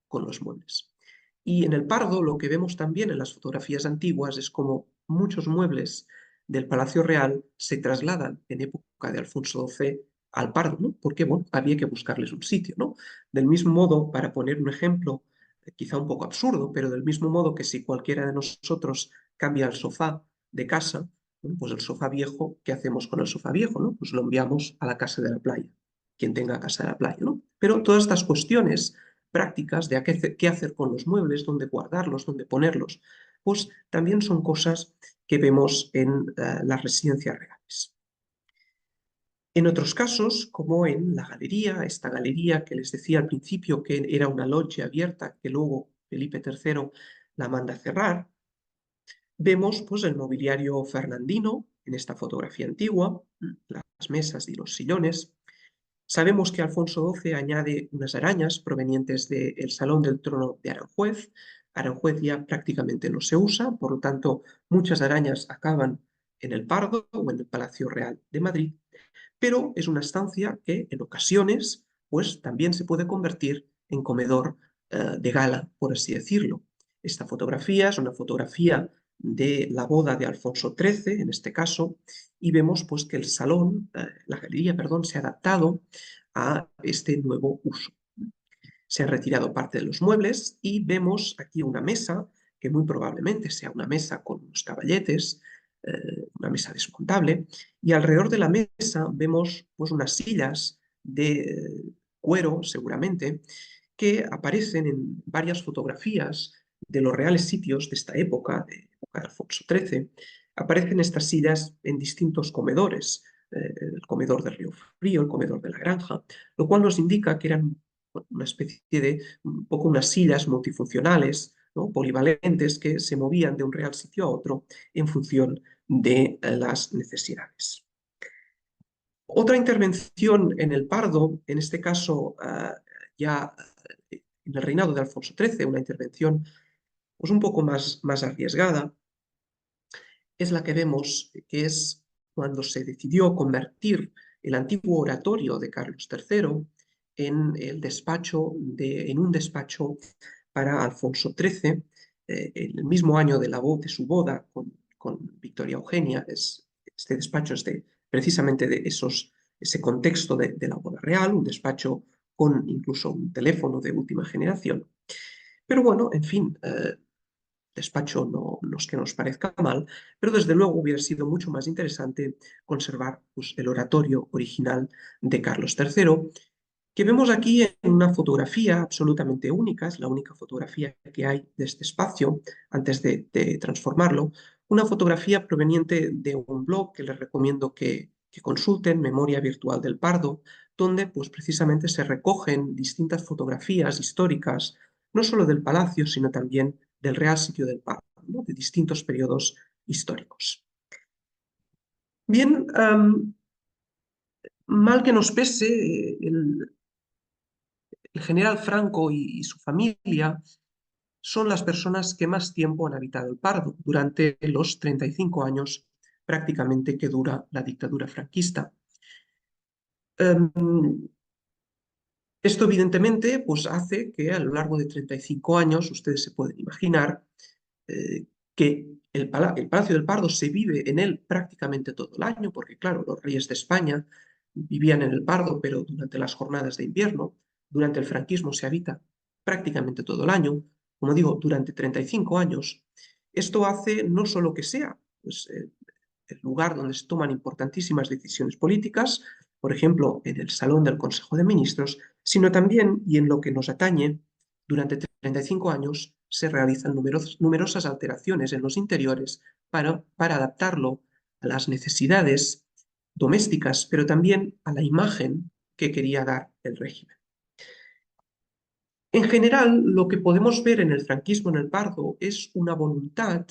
Speaker 2: con los muebles. Y en el Pardo lo que vemos también en las fotografías antiguas es como muchos muebles del Palacio Real se trasladan en época de Alfonso XII al Pardo, ¿no? Porque, bueno, había que buscarles un sitio, ¿no? Del mismo modo, para poner un ejemplo quizá un poco absurdo, pero del mismo modo que si cualquiera de nosotros cambia el sofá de casa, bueno, pues el sofá viejo, ¿qué hacemos con el sofá viejo, no? Pues lo enviamos a la casa de la playa, quien tenga casa de la playa, ¿no? Pero todas estas cuestiones prácticas de qué hacer con los muebles, dónde guardarlos, dónde ponerlos, pues también son cosas que vemos en las residencias reales. En otros casos, como en la galería, esta galería que les decía al principio que era una loggia abierta, que luego Felipe III la manda a cerrar. Vemos pues el mobiliario fernandino en esta fotografía antigua, las mesas y los sillones. Sabemos que Alfonso XII añade unas arañas provenientes del Salón del Trono de Aranjuez. Aranjuez ya prácticamente no se usa, por lo tanto muchas arañas acaban en el Pardo o en el Palacio Real de Madrid, pero es una estancia que en ocasiones pues también se puede convertir en comedor de gala, por así decirlo. Esta fotografía es una fotografía de la boda de Alfonso XIII, en este caso, y vemos pues que el salón, la galería, perdón, se ha adaptado a este nuevo uso. Se han retirado parte de los muebles y vemos aquí una mesa que muy probablemente sea una mesa con unos caballetes, una mesa desmontable, y alrededor de la mesa vemos pues unas sillas de cuero, seguramente, que aparecen en varias fotografías de los reales sitios de esta época, de Alfonso XIII. Aparecen estas sillas en distintos comedores, el comedor del Río Frío, el comedor de la Granja, lo cual nos indica que eran una especie de un poco unas sillas multifuncionales, ¿no? Polivalentes, que se movían de un real sitio a otro en función de las necesidades. Otra intervención en el Pardo, en este caso ya en el reinado de Alfonso XIII, una intervención pues, un poco más arriesgada, es la que vemos, que es cuando se decidió convertir el antiguo oratorio de Carlos III en un despacho para Alfonso XIII, el mismo año de su boda con Victoria Eugenia. Este despacho es precisamente de ese contexto de la boda real, un despacho con incluso un teléfono de última generación. Pero bueno, en fin, despacho no es que nos parezca mal, pero desde luego hubiera sido mucho más interesante conservar pues, el oratorio original de Carlos III, que vemos aquí en una fotografía absolutamente única, es la única fotografía que hay de este espacio antes de transformarlo, una fotografía proveniente de un blog que les recomiendo que consulten, Memoria Virtual del Pardo, donde pues, precisamente se recogen distintas fotografías históricas, no solo del palacio, sino también del Real Sitio del Pardo, ¿no? De distintos periodos históricos. Bien, mal que nos pese, el general Franco y su familia son las personas que más tiempo han habitado el Pardo, durante los 35 años prácticamente que dura la dictadura franquista. Esto evidentemente pues, hace que a lo largo de 35 años, ustedes se pueden imaginar, que el Palacio del Pardo se vive en él prácticamente todo el año, porque claro, los reyes de España vivían en el Pardo, pero durante las jornadas de invierno, durante el franquismo se habita prácticamente todo el año, como digo, durante 35 años. Esto hace no solo que sea pues, el lugar donde se toman importantísimas decisiones políticas, por ejemplo, en el Salón del Consejo de Ministros, sino también, y en lo que nos atañe, durante 35 años se realizan numerosas alteraciones en los interiores para adaptarlo a las necesidades domésticas, pero también a la imagen que quería dar el régimen. En general, lo que podemos ver en el franquismo en el Pardo es una voluntad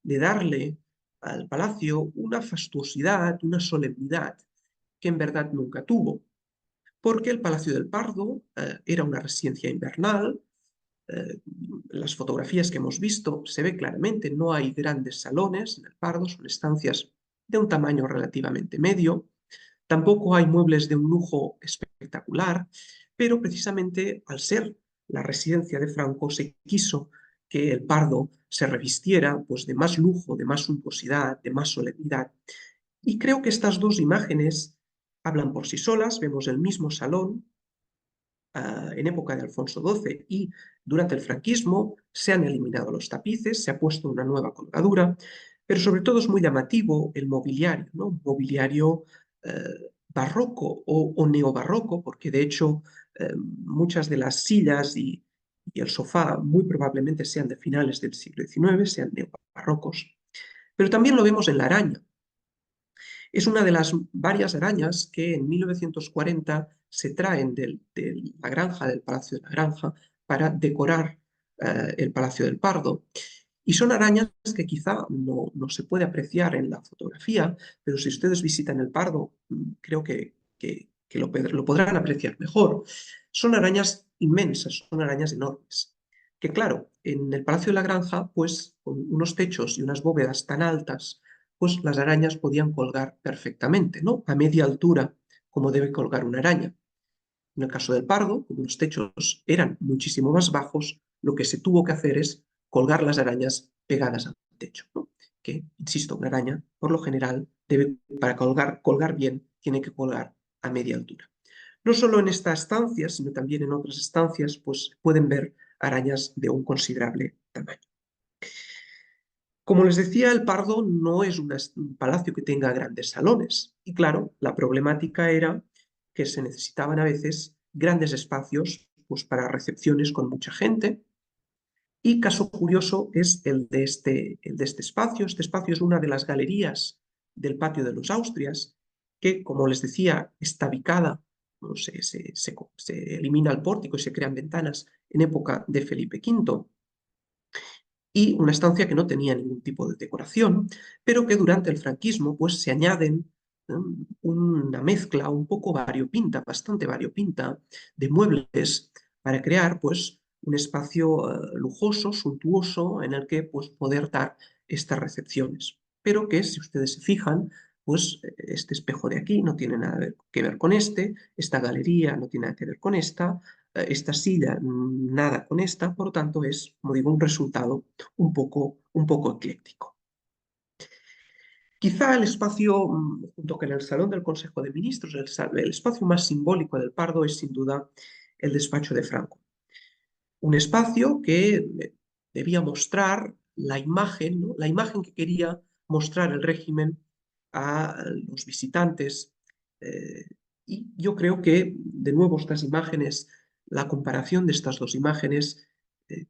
Speaker 2: de darle al palacio una fastuosidad, una solemnidad que en verdad nunca tuvo, porque el Palacio del Pardo era una residencia invernal. Las fotografías que hemos visto se ve claramente, no hay grandes salones en el Pardo, son estancias de un tamaño relativamente medio, tampoco hay muebles de un lujo espectacular, pero precisamente al ser la residencia de Franco se quiso que el Pardo se revistiera pues, de más lujo, de más suntuosidad, de más solemnidad. Y creo que estas dos imágenes hablan por sí solas. Vemos el mismo salón en época de Alfonso XII y durante el franquismo se han eliminado los tapices, se ha puesto una nueva colgadura, pero sobre todo es muy llamativo el mobiliario, ¿no? Un mobiliario barroco o neobarroco, porque de hecho muchas de las sillas y el sofá muy probablemente sean de finales del siglo XIX, sean neobarrocos. Pero también lo vemos en la araña. Es una de las varias arañas que en 1940 se traen de la granja, del Palacio de la Granja, para decorar el Palacio del Pardo. Y son arañas que quizá no se puede apreciar en la fotografía, pero si ustedes visitan el Pardo, creo que lo podrán apreciar mejor. Son arañas inmensas, son arañas enormes, que claro, en el Palacio de la Granja, pues con unos techos y unas bóvedas tan altas, pues las arañas podían colgar perfectamente, ¿no? A media altura, como debe colgar una araña. En el caso del Pardo, como los techos eran muchísimo más bajos, lo que se tuvo que hacer es colgar las arañas pegadas al techo, ¿no? Que, insisto, una araña, por lo general, para colgar bien, tiene que colgar a media altura. No solo en esta estancia, sino también en otras estancias, pues pueden ver arañas de un considerable tamaño. Como les decía, el Pardo no es un palacio que tenga grandes salones. Y claro, la problemática era que se necesitaban a veces grandes espacios pues, para recepciones con mucha gente. Y caso curioso es el de este espacio. Este espacio es una de las galerías del patio de los Austrias, que, como les decía, está ubicada, bueno, se elimina el pórtico y se crean ventanas en época de Felipe V, y una estancia que no tenía ningún tipo de decoración, pero que durante el franquismo pues, se añaden una mezcla un poco variopinta, bastante variopinta, de muebles para crear pues, un espacio lujoso, suntuoso, en el que pues, poder dar estas recepciones. Pero que, si ustedes se fijan, pues este espejo de aquí no tiene nada que ver con esta galería no tiene nada que ver con esta silla nada con esta, por lo tanto es, como digo, un resultado un poco ecléctico. Quizá el espacio, junto con el Salón del Consejo de Ministros, el espacio más simbólico del Pardo es sin duda el despacho de Franco. Un espacio que debía mostrar la imagen, ¿no? La imagen que quería mostrar el régimen a los visitantes. Y yo creo que, de nuevo, estas imágenes, la comparación de estas dos imágenes,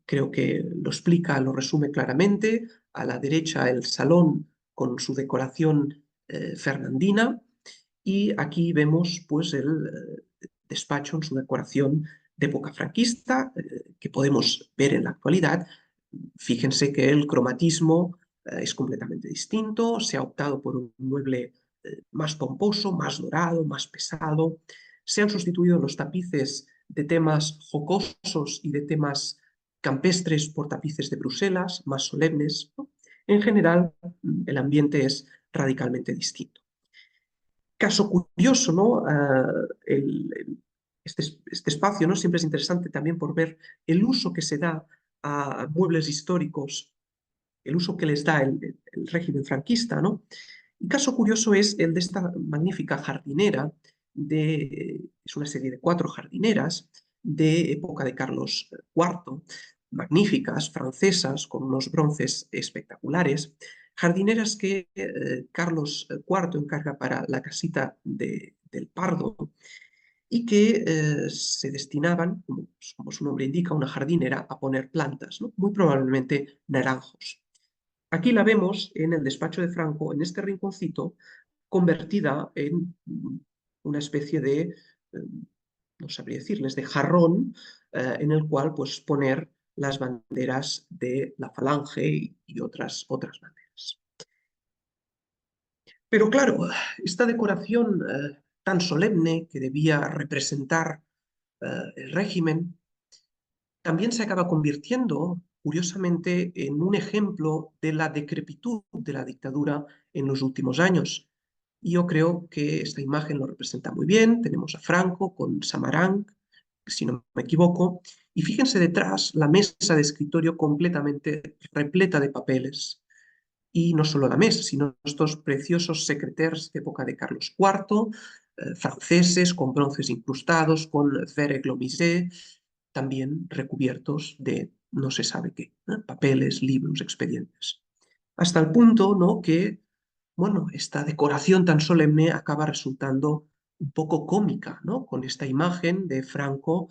Speaker 2: creo que lo explica, lo resume claramente. A la derecha el salón con su decoración fernandina, y aquí vemos pues el despacho en su decoración de época franquista, que podemos ver en la actualidad. Fíjense que el cromatismo es completamente distinto, se ha optado por un mueble más pomposo, más dorado, más pesado. Se han sustituido los tapices de temas jocosos y de temas campestres por tapices de Bruselas, más solemnes, ¿no? En general, el ambiente es radicalmente distinto. Caso curioso, ¿no? Este espacio, ¿no? Siempre es interesante también por ver el uso que se da a muebles históricos, el uso que les da el régimen franquista, ¿no? Y caso curioso es el de esta magnífica jardinera, es una serie de 4 jardineras de época de Carlos IV, magníficas, francesas, con unos bronces espectaculares, jardineras que Carlos IV encarga para la casita del Pardo, y que se destinaban, como su nombre indica, una jardinera, a poner plantas, ¿no? Muy probablemente naranjos. Aquí la vemos en el despacho de Franco, en este rinconcito, convertida en una especie de, no sabría decirles, de jarrón, en el cual pues, poner las banderas de la Falange y otras banderas. Pero claro, esta decoración tan solemne que debía representar el régimen, también se acaba convirtiendo, curiosamente, en un ejemplo de la decrepitud de la dictadura en los últimos años. Y yo creo que esta imagen lo representa muy bien. Tenemos a Franco con Samaranch, si no me equivoco, y fíjense detrás la mesa de escritorio completamente repleta de papeles. Y no solo la mesa, sino estos preciosos secretaires de época de Carlos IV, franceses, con bronces incrustados, con verre glomisé, también recubiertos de no se sabe qué, papeles, libros, expedientes. Hasta el punto, ¿no?, que, bueno, esta decoración tan solemne acaba resultando un poco cómica, ¿no?, con esta imagen de Franco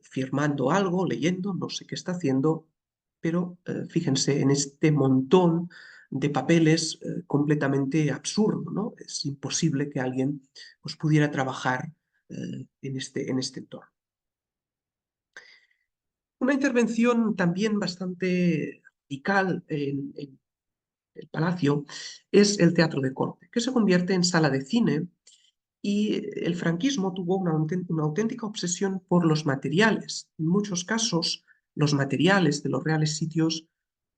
Speaker 2: firmando algo, leyendo, no sé qué está haciendo, pero fíjense en este montón de papeles completamente absurdo, ¿no? Es imposible que alguien pues, pudiera trabajar en este entorno. Una intervención también bastante radical en el palacio es el teatro de corte, que se convierte en sala de cine, y el franquismo tuvo una auténtica obsesión por los materiales. En muchos casos, los materiales de los reales sitios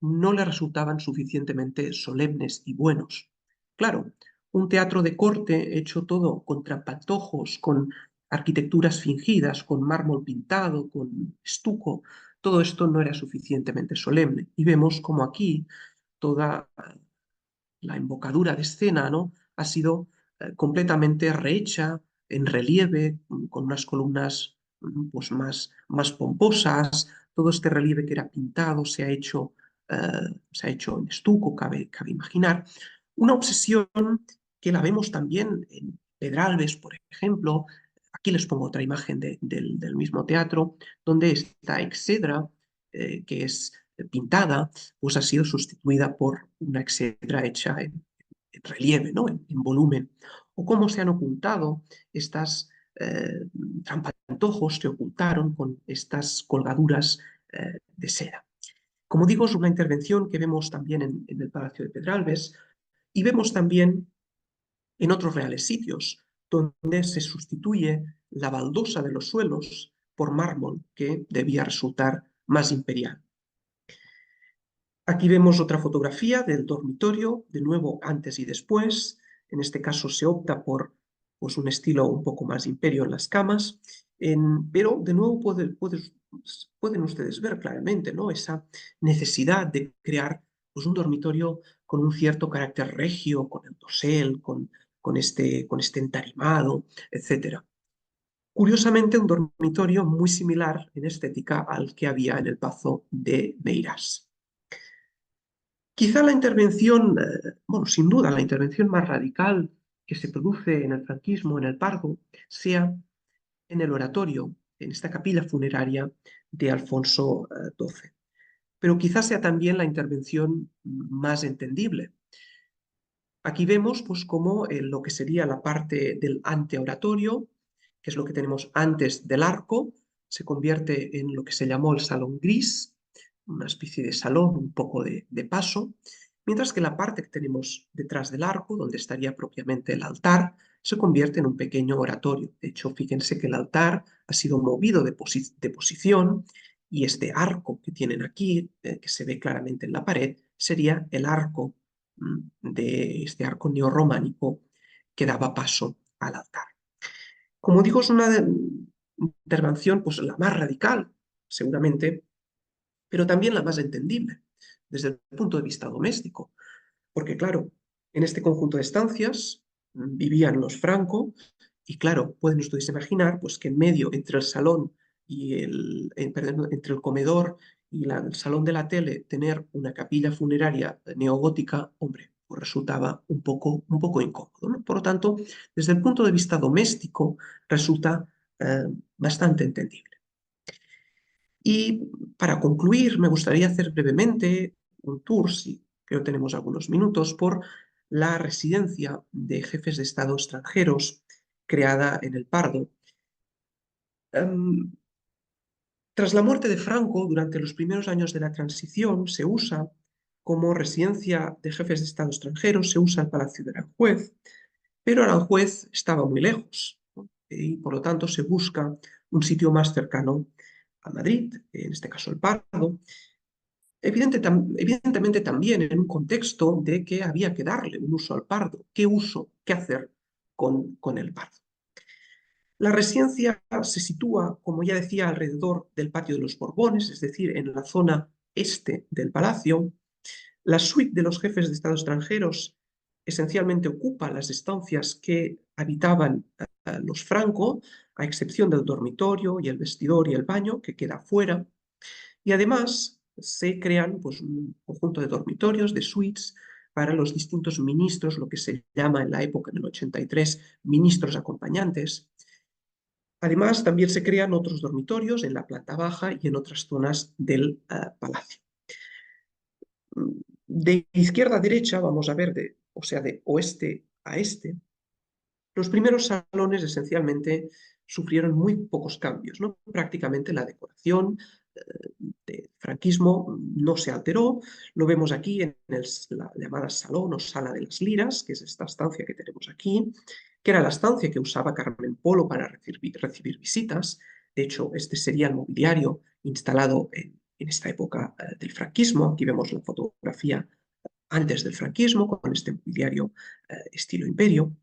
Speaker 2: no le resultaban suficientemente solemnes y buenos. Claro, un teatro de corte hecho todo con trampantojos, con arquitecturas fingidas, con mármol pintado, con estuco, todo esto no era suficientemente solemne. Y vemos como aquí toda la embocadura de escena, ¿no?, ha sido completamente rehecha en relieve, con unas columnas pues más pomposas. Todo este relieve que era pintado se ha hecho en estuco, cabe imaginar. Una obsesión que la vemos también en Pedralbes, por ejemplo. Aquí les pongo otra imagen del mismo teatro, donde esta exedra, que es pintada, pues ha sido sustituida por una exedra hecha en relieve, ¿no?, en volumen. O cómo se han ocultado estas trampantojos, se ocultaron con estas colgaduras de seda. Como digo, es una intervención que vemos también en el Palacio de Pedralbes, y vemos también en otros reales sitios, donde se sustituye la baldosa de los suelos por mármol, que debía resultar más imperial. Aquí vemos otra fotografía del dormitorio, de nuevo antes y después. En este caso se opta por pues, un estilo un poco más imperio en las camas, pero de nuevo pueden ustedes ver claramente, ¿no?, esa necesidad de crear pues, un dormitorio con un cierto carácter regio, con el dosel, con este entarimado, etc. Curiosamente, un dormitorio muy similar en estética al que había en el Pazo de Meirás. Quizá la intervención, bueno, sin duda, la intervención más radical que se produce en el franquismo, en el Pardo, sea en el oratorio, en esta capilla funeraria de Alfonso XII. Pero quizás sea también la intervención más entendible. Aquí vemos pues, cómo lo que sería la parte del anteoratorio, que es lo que tenemos antes del arco, se convierte en lo que se llamó el salón gris, una especie de salón, un poco de paso, mientras que la parte que tenemos detrás del arco, donde estaría propiamente el altar, se convierte en un pequeño oratorio. De hecho, fíjense que el altar ha sido movido de posición, y este arco que tienen aquí, que se ve claramente en la pared, sería el arco de este arco neorrománico que daba paso al altar. Como digo, es una intervención pues, la más radical, seguramente, pero también la más entendible desde el punto de vista doméstico. Porque, claro, en este conjunto de estancias vivían los Franco, y, claro, pueden ustedes imaginar pues, que en medio, entre el salón y entre el comedor y el salón de la tele, tener una capilla funeraria neogótica, hombre, pues resultaba un poco incómodo, ¿no? Por lo tanto, desde el punto de vista doméstico, resulta bastante entendible. Y para concluir, me gustaría hacer brevemente un tour, si creo que tenemos algunos minutos, por la residencia de jefes de Estado extranjeros creada en el Pardo. Tras la muerte de Franco, durante los primeros años de la transición, se usa como residencia de jefes de Estado extranjeros, se usa el Palacio de Aranjuez, pero Aranjuez estaba muy lejos, ¿no? Y por lo tanto se busca un sitio más cercano a Madrid, en este caso el Pardo. Evidentemente también en un contexto de que había que darle un uso al Pardo. ¿Qué uso, qué hacer con el Pardo? La residencia se sitúa, como ya decía, alrededor del patio de los Borbones, es decir, en la zona este del palacio. La suite de los jefes de Estado extranjeros esencialmente ocupa las estancias que habitaban los Franco, a excepción del dormitorio y el vestidor y el baño, que queda fuera. Y además se crean pues, un conjunto de dormitorios, de suites, para los distintos ministros, lo que se llama en la época del 83 ministros acompañantes. Además, también se crean otros dormitorios en la planta baja y en otras zonas del palacio. De izquierda a derecha, vamos a ver, o sea, de oeste a este, los primeros salones esencialmente sufrieron muy pocos cambios, ¿no? Prácticamente la decoración franquismo no se alteró. Lo vemos aquí en la llamada salón o sala de las liras, que es esta estancia que tenemos aquí, que era la estancia que usaba Carmen Polo para recibir visitas. De hecho, este sería el mobiliario instalado en esta época del franquismo. Aquí vemos la fotografía antes del franquismo, con este mobiliario estilo imperio.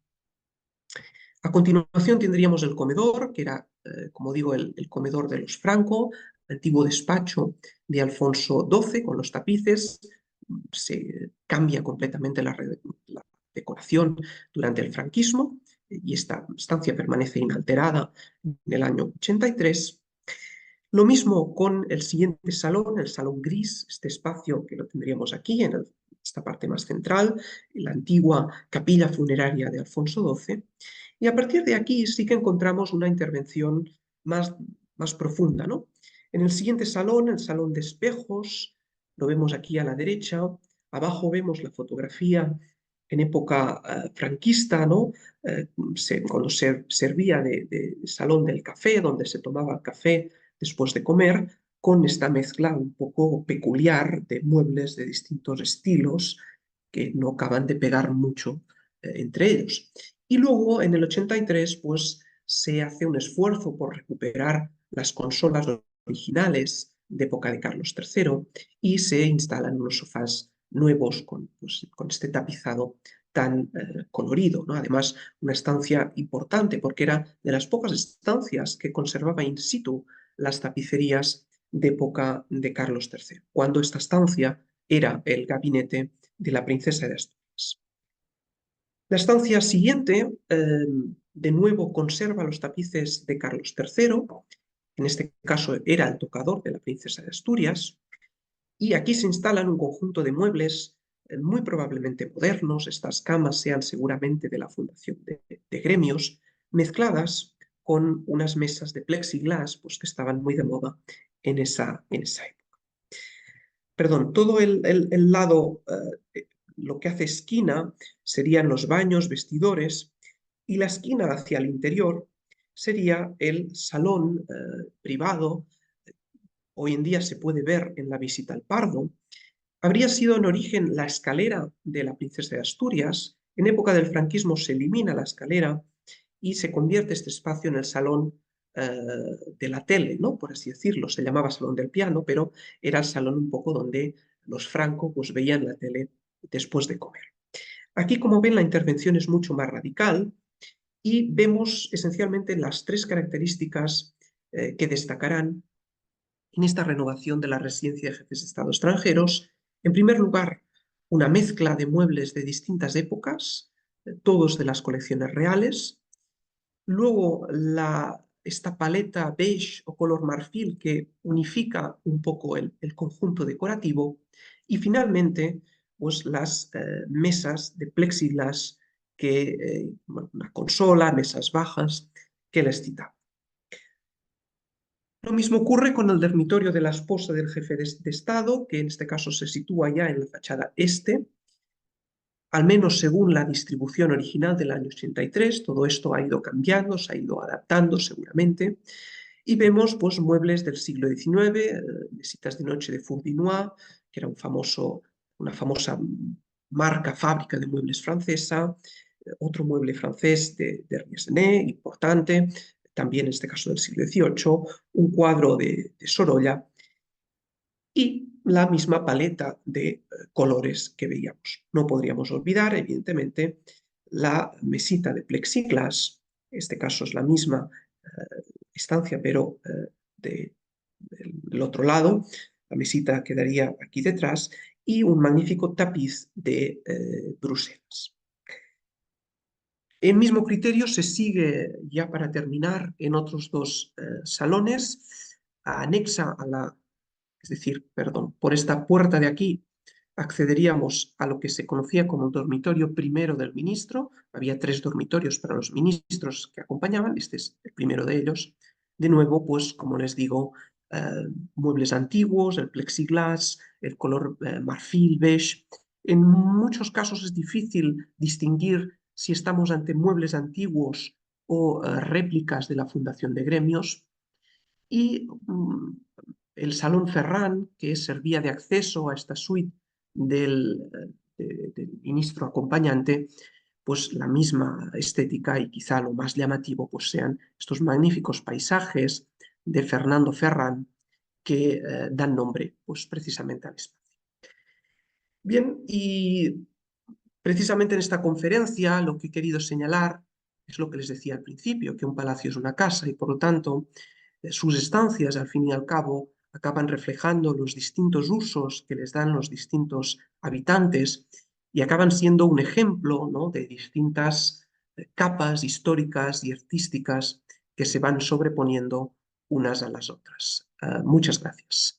Speaker 2: A continuación tendríamos el comedor, que era, como digo, el comedor de los Franco, antiguo despacho de Alfonso XII con los tapices. Se cambia completamente la decoración durante el franquismo y esta estancia permanece inalterada en el año 83. Lo mismo con el siguiente salón, el salón gris, este espacio que lo tendríamos aquí en esta parte más central, la antigua capilla funeraria de Alfonso XII. Y a partir de aquí sí que encontramos una intervención más profunda, ¿no? En el siguiente salón, el salón de espejos, lo vemos aquí a la derecha. Abajo vemos la fotografía en época franquista, ¿no? Cuando se servía de salón del café, donde se tomaba el café después de comer, con esta mezcla un poco peculiar de muebles de distintos estilos que no acaban de pegar mucho entre ellos. Y luego en el 83 pues se hace un esfuerzo por recuperar las consolas originales de época de Carlos III y se instalan unos sofás nuevos con este tapizado tan colorido, ¿no? Además, una estancia importante porque era de las pocas estancias que conservaba in situ las tapicerías de época de Carlos III, cuando esta estancia era el gabinete de la princesa de Asturias. La estancia siguiente, de nuevo, conserva los tapices de Carlos III, en este caso era el tocador de la princesa de Asturias, y aquí se instalan un conjunto de muebles muy probablemente modernos. Estas camas sean seguramente de la fundación de gremios, mezcladas con unas mesas de plexiglas pues, que estaban muy de moda en esa época. Perdón, todo el lado, lo que hace esquina, serían los baños, vestidores, y la esquina hacia el interior sería el salón privado. Hoy en día se puede ver en la visita al Pardo. Habría sido en origen la escalera de la princesa de Asturias. En época del franquismo se elimina la escalera y se convierte este espacio en el salón de la tele, ¿no? Por así decirlo. Se llamaba salón del piano, pero era el salón un poco donde los Franco pues, veían la tele después de comer. Aquí, como ven, la intervención es mucho más radical y vemos esencialmente las tres características que destacarán en esta renovación de la residencia de jefes de Estado extranjeros. En primer lugar, una mezcla de muebles de distintas épocas, todos de las colecciones reales. Luego, esta paleta beige o color marfil que unifica un poco el conjunto decorativo. Y finalmente, pues las mesas de plexiglas, una consola, mesas bajas, que les citaba. Lo mismo ocurre con el dormitorio de la esposa del jefe de Estado, que en este caso se sitúa ya en la fachada este, al menos según la distribución original del año 83. Todo esto ha ido cambiando, se ha ido adaptando seguramente, y vemos pues, muebles del siglo XIX, mesitas de noche de Fourdinois, que era una famosa marca, fábrica de muebles francesa, otro mueble francés de Riesnet, importante, también en este caso del siglo XVIII, un cuadro de Sorolla y la misma paleta de colores que veíamos. No podríamos olvidar, evidentemente, la mesita de plexiglas. En este caso es la misma estancia, pero del otro lado. La mesita quedaría aquí detrás y un magnífico tapiz de Bruselas. El mismo criterio se sigue, ya para terminar, en otros dos salones. Anexa a la, es decir, perdón, por esta puerta de aquí accederíamos a lo que se conocía como el dormitorio primero del ministro. Había 3 dormitorios para los ministros que acompañaban, este es el primero de ellos. De nuevo, pues, como les digo, muebles antiguos, el plexiglas, el color marfil, beige. En muchos casos es difícil distinguir si estamos ante muebles antiguos o réplicas de la fundación de gremios. Y el Salón Ferran, que servía de acceso a esta suite del ministro acompañante, pues la misma estética y quizá lo más llamativo pues sean estos magníficos paisajes de Fernando Ferran que dan nombre pues precisamente al espacio. Bien, y precisamente en esta conferencia lo que he querido señalar es lo que les decía al principio, que un palacio es una casa y por lo tanto sus estancias al fin y al cabo acaban reflejando los distintos usos que les dan los distintos habitantes y acaban siendo un ejemplo, ¿no?, de distintas capas históricas y artísticas que se van sobreponiendo unas a las otras. Muchas gracias.